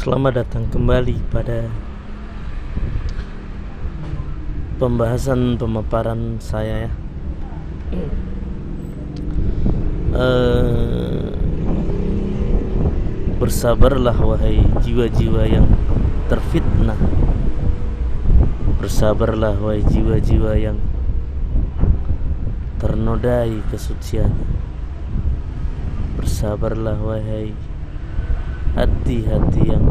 Selamat datang kembali pada pembahasan pemaparan saya ya. Bersabarlah wahai jiwa-jiwa yang terfitnah. Bersabarlah wahai jiwa-jiwa yang ternodai kesucian. Bersabarlah wahai hati-hati yang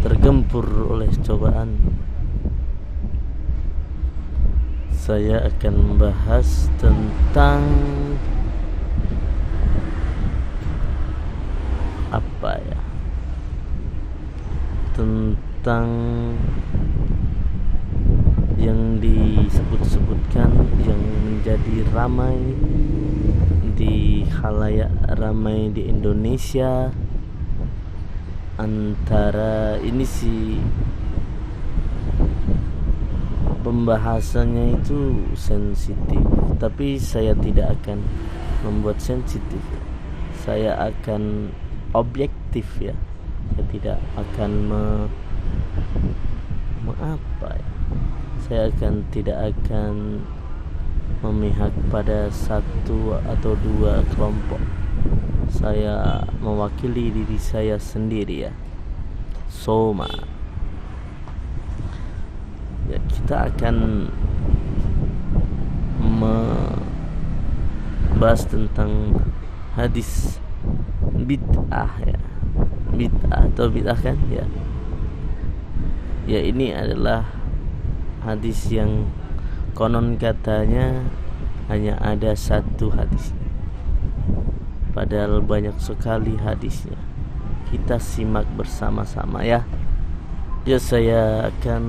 tergempur oleh cobaan. Saya akan membahas tentang apa ya? Tentang yang disebut-sebutkan yang menjadi ramai di khalayak ramai di Indonesia. Antara ini sih pembahasannya itu sensitif, tapi saya tidak akan membuat sensitif. Saya akan objektif ya. Saya tidak akan Saya tidak akan memihak pada satu atau dua kelompok. Saya mewakili diri saya sendiri ya. Soma. Ya, kita akan membahas tentang hadis bid'ah ya. Bid'ah atau bid'ah kan ya. Ya, ini adalah hadis yang konon katanya hanya ada satu hadis, padahal banyak sekali hadisnya. Kita simak bersama-sama ya. Ya, saya akan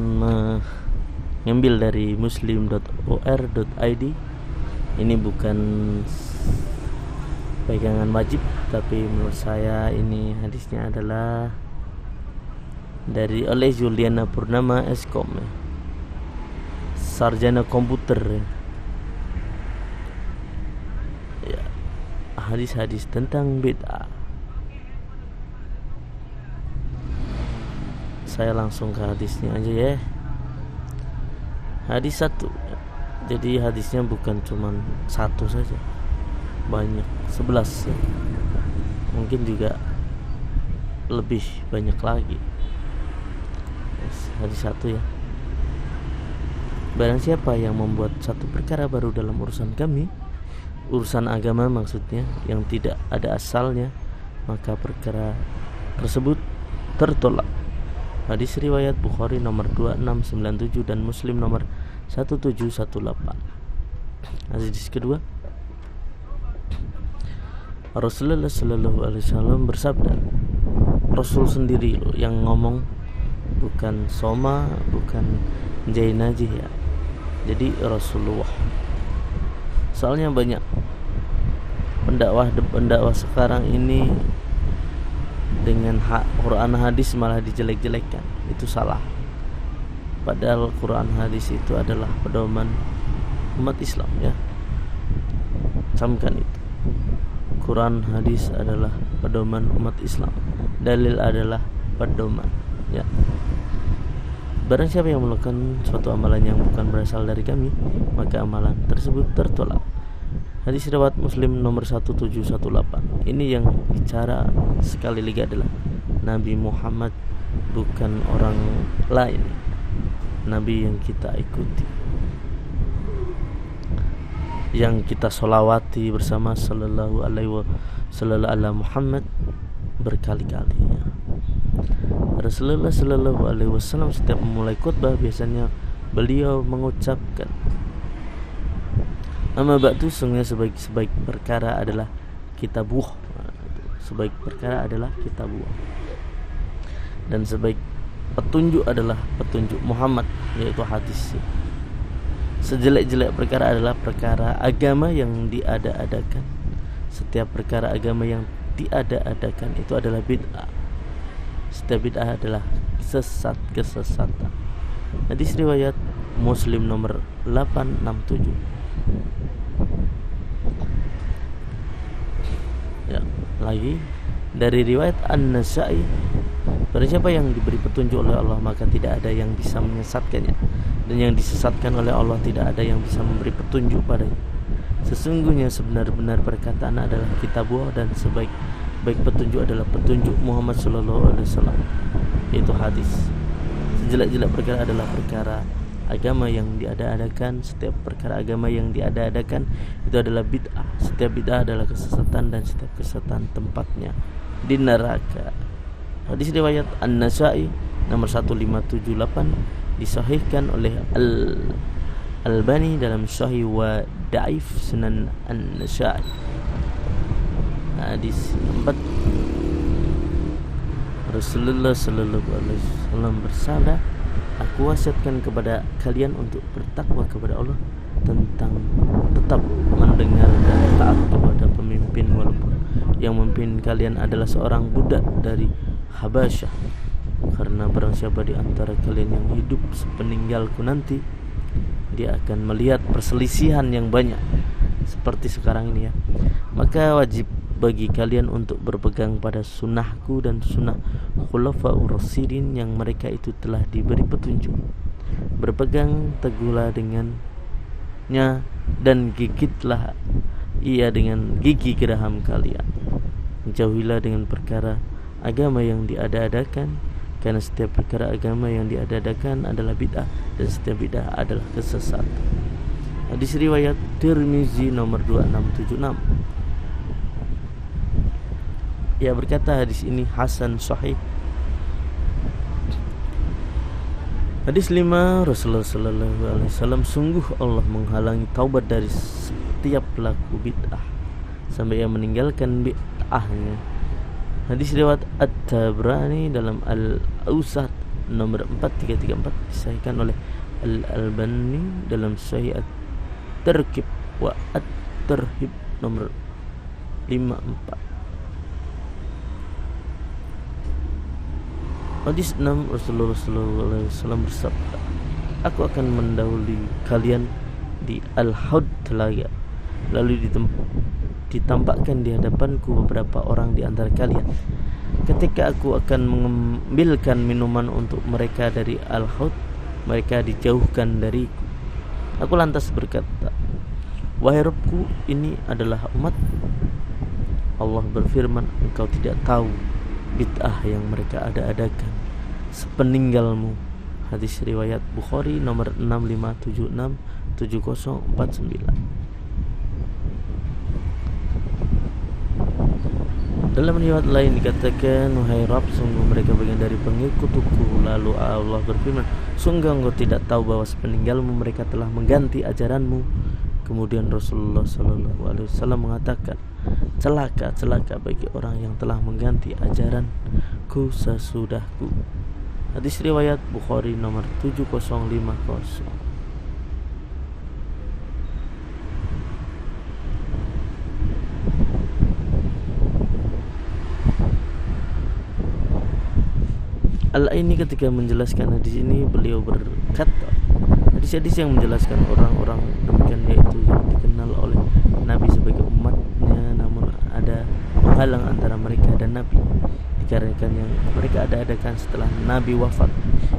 mengambil dari muslim.or.id. Ini bukan pegangan wajib, tapi menurut saya ini hadisnya adalah dari oleh Juliana Purnama Eskom ya. Sarjana komputer ya. Hadis-hadis tentang bid'ah. Saya langsung ke hadisnya aja ya. Hadis 1. Jadi hadisnya bukan cuma satu saja, banyak 11 ya. Mungkin juga lebih banyak lagi. Hadis 1 ya. Barang siapa yang membuat satu perkara baru dalam urusan kami, urusan agama maksudnya, yang tidak ada asalnya, maka perkara tersebut tertolak. Hadis riwayat Bukhari nomor 2697 dan Muslim nomor 1718. Hadis kedua, Rasulullah sallallahu alaihi wasallam bersabda. Rasul sendiri loh yang ngomong, bukan Soma, bukan Jainajih ya. Jadi Rasulullah. Soalnya banyak pendakwah sekarang ini dengan Quran hadis malah dijelek-jelekkan. Itu salah. Padahal Quran hadis itu adalah pedoman umat Islam ya. Camkan itu. Quran hadis adalah pedoman umat Islam. Dalil adalah pedoman ya. Barang siapa yang melakukan suatu amalan yang bukan berasal dari kami, maka amalan tersebut tertolak. Hadis riwayat Muslim nomor 1718. Ini yang bicara sekali lagi adalah Nabi Muhammad, bukan orang lain. Nabi yang kita ikuti, yang kita solawati bersama sallallahu alaihi Muhammad berkali-kali. Rasulullah sallallahu alaihi wasallam setiap memulai khutbah biasanya beliau mengucapkan, amma ba'du, sungguhnya sebaik perkara adalah kitabullah. Sebaik perkara adalah kitabullah. Dan sebaik petunjuk adalah petunjuk Muhammad, yaitu hadis. Sejelek-jelek perkara adalah perkara agama yang diada-adakan. Setiap perkara agama yang diada-adakan itu adalah bid'ah. Setiap bid'ah adalah kesesatan. Hadis riwayat Muslim nomor 867. Ya, lagi dari riwayat An-Nasa'i Barang siapa yang diberi petunjuk oleh Allah, maka tidak ada yang bisa menyesatkannya, dan yang disesatkan oleh Allah tidak ada yang bisa memberi petunjuk padanya. Sesungguhnya sebenar-benar perkataan adalah kitabullah, dan sebaik-baik petunjuk adalah petunjuk Muhammad sallallahu alaihi wasallam, yaitu hadis. Sejelek-jelek perkara adalah perkara agama yang diada-adakan. Setiap perkara agama yang diada-adakan itu adalah bid'ah. Setiap bid'ah adalah kesesatan, dan setiap kesesatan tempatnya di neraka. Hadis riwayat An-Nasa'i nomor 1578, disahihkan oleh Al-Albani dalam Sahih wa Da'if Sunan An-Nasa'i. Hadis 4, Rasulullah sallallahu alaihi wasallam bersabda, "Aku wasiatkan kepada kalian untuk bertakwa kepada Allah tentang tetap mendengar dan taat kepada pemimpin, walaupun yang memimpin kalian adalah seorang budak dari Habasyah. Karena barang siapa di antara kalian yang hidup sepeninggalku nanti, dia akan melihat perselisihan yang banyak seperti sekarang ini ya. Maka wajib bagi kalian untuk berpegang pada sunnahku dan sunnah khulafaur rasyidin yang mereka itu telah diberi petunjuk. Berpegang teguhlah dengannya dan gigitlah ia dengan gigi geraham kalian. Jauhilah dengan perkara agama yang diada-adakan, karena setiap perkara agama yang diada-adakan adalah bid'ah, dan setiap bid'ah adalah kesesatan." Hadis riwayat Tirmizi nomor 2676. Ia berkata hadis ini hasan sahih. Hadis 5, Rasulullah sallallahu alaihi wasallam, "Sungguh Allah menghalangi taubat dari setiap pelaku bid'ah sampai ia meninggalkan bid'ahnya." Hadis riwayat At-Tabrani dalam Al-Awsat nomor 4334, disahihkan oleh Al-Albani dalam Sahih At-Targhib wa At-Tarhib nomor 54. Hadis 6, Rasulullah sallallahu alaihi wasallam bersabda, "Aku akan mendahului kalian di Al-Haud telaga, lalu ditampakkan di hadapanku beberapa orang di antara kalian. Ketika aku akan mengambilkan minuman untuk mereka dari Al-Haud, mereka dijauhkan dariku. Aku lantas berkata, wahai Rabbku, ini adalah umatku. Allah berfirman, engkau tidak tahu bid'ah yang mereka ada-adakan sepeninggalmu." Hadis riwayat Bukhari nomor 6576 7049. Dalam riwayat lain dikatakan, wahai Rabb, sungguh mereka bagian dari pengikutku. Lalu Allah berfirman, sungguh engkau tidak tahu bahwa sepeninggalmu mereka telah mengganti ajaranmu. Kemudian Rasulullah SAW mengatakan, celaka, celaka bagi orang yang telah mengganti ajaranku sesudahku. Hadis riwayat Bukhari nomor 7050. Al-Aini ketika menjelaskan hadis ini, beliau berkata, hadis-hadis yang menjelaskan orang-orang demikian yaitu yang dikenal oleh Nabi sebagai umatnya, namun ada penghalang antara mereka dan Nabi, dikarenakan yang mereka ada-adakan setelah Nabi wafat.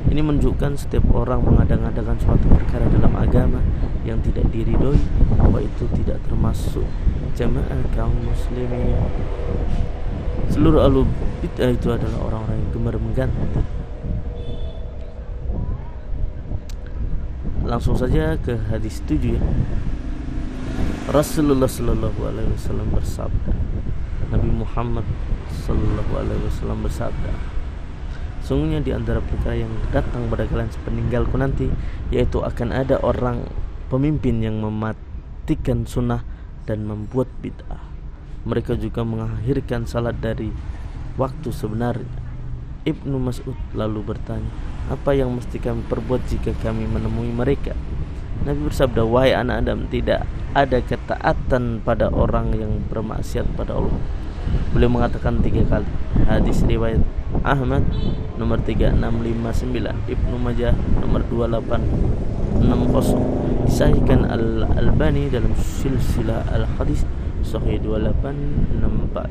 Ini menunjukkan setiap orang mengadakan suatu perkara dalam agama yang tidak diridhoi, bahwa itu tidak termasuk jamaah kaum muslimin. Seluruh ahlu bid'ah itu adalah orang-orang yang gemar mengganti. Langsung saja ke hadis 7 ya. Rasulullah sallallahu alaihi wasallam bersabda, Nabi Muhammad sallallahu alaihi wasallam bersabda, sungguhnya di antara perkara yang datang pada kalian sepeninggalku nanti, yaitu akan ada orang pemimpin yang mematikan sunnah dan membuat bid'ah. Mereka juga mengakhirkan salat dari waktu sebenarnya. Ibnu Mas'ud lalu bertanya, apa yang mesti kami perbuat jika kami menemui mereka? Nabi bersabda, wahai anak Adam, tidak ada ketaatan pada orang yang bermaksiat pada Allah. Beliau mengatakan 3 kali. Hadis riwayat Ahmad nomor 3659, Ibnu Majah nomor 2860, disahihkan Al-Albani dalam silsilah Al-Hadis Sahih 2864.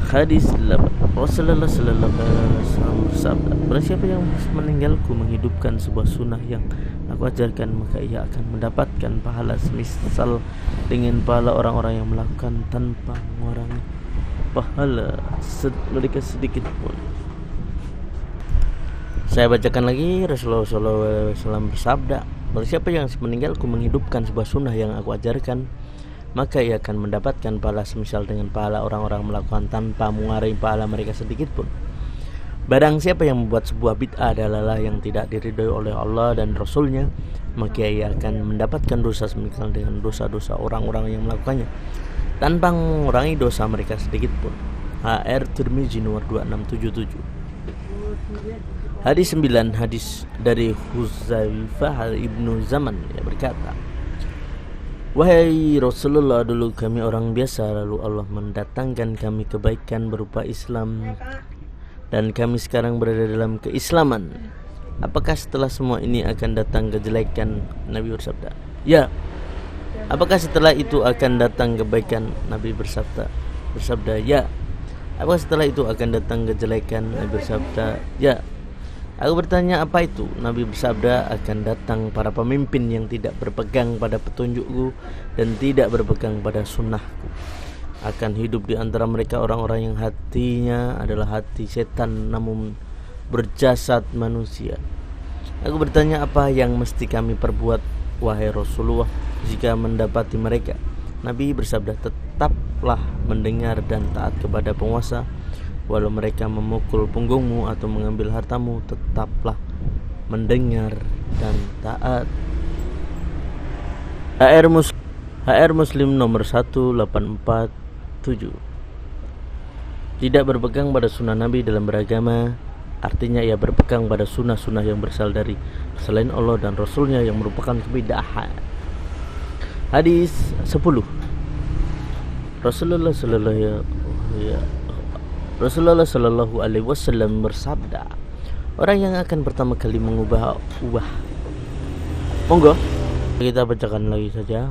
Hadis 8. Rasulullah sallallahu alaihi wasallam bersabda, barang siapa yang meninggalku menghidupkan sebuah sunnah yang aku ajarkan, maka ia akan mendapatkan pahala semisal dengan pahala orang-orang yang melakukan tanpa mengurangi pahala mereka sedikit pun. Saya bacakan lagi. Rasulullah sallallahu alaihi wasallam bersabda, barang siapa yang meninggalku menghidupkan sebuah sunnah yang aku ajarkan, maka ia akan mendapatkan pahala semisal dengan pahala orang-orang melakukan tanpa mengurangi pahala mereka sedikit pun. Barang siapa yang membuat sebuah bid'ah adalah yang tidak diridhoi oleh Allah dan Rasulnya, maka ia akan mendapatkan dosa semisal dengan dosa-dosa orang-orang yang melakukannya tanpa mengurangi dosa mereka sedikit pun. HR Tirmizi nomor 2677. Hadis 9, hadis dari Huzaifah ibnu Zaman, ia berkata, wahai Rasulullah, dulu kami orang biasa, lalu Allah mendatangkan kami kebaikan berupa Islam, dan kami sekarang berada dalam keislaman. Apakah setelah semua ini akan datang kejelekan? Nabi bersabda, ya. Apakah setelah itu akan datang kebaikan? Nabi bersabda, ya. Apakah setelah itu akan datang kejelekan? Nabi bersabda, ya. Aku bertanya, apa itu? Nabi bersabda, akan datang para pemimpin yang tidak berpegang pada petunjukku dan tidak berpegang pada sunnahku. Akan hidup di antara mereka orang-orang yang hatinya adalah hati setan namun berjasad manusia. Aku bertanya, apa yang mesti kami perbuat, wahai Rasulullah, jika mendapati mereka? Nabi bersabda, tetaplah mendengar dan taat kepada penguasa. Walau mereka memukul punggungmu atau mengambil hartamu, tetaplah mendengar dan taat. HR Muslim nomor 1847. Tidak berpegang pada sunnah Nabi dalam beragama, artinya ia berpegang pada sunnah-sunnah yang berasal dari selain Allah dan Rasulnya yang merupakan kebid'ahan. Hadis 10. Rasulullah sallallahu alaihi wasallam bersabda, orang yang akan pertama kali mengubah monggo kita bacakan lagi saja.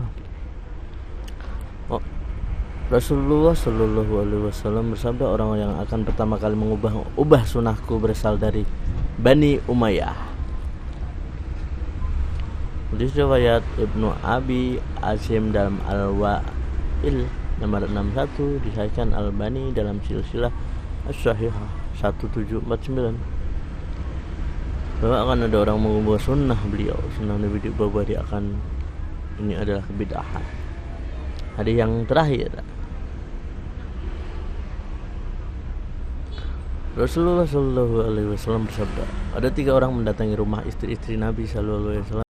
Rasulullah sallallahu alaihi wasallam bersabda, orang yang akan pertama kali mengubah sunnahku berasal dari Bani Umayyah. Hadis riwayat Ibnu Abi Asim dalam Al-Wa'il nomor 61, disahihkan Al-Albani dalam silsilah As-Sahihah 1749, bahwa akan ada orang mengubah sunnah beliau, sunnah Nabi, bahwa dia akan, ini adalah kebid'ahan. Hadis yang terakhir, Rasulullah sallallahu alaihi wasallam bersabda, ada 3 orang mendatangi rumah istri-istri Nabi sallallahu alaihi wasallam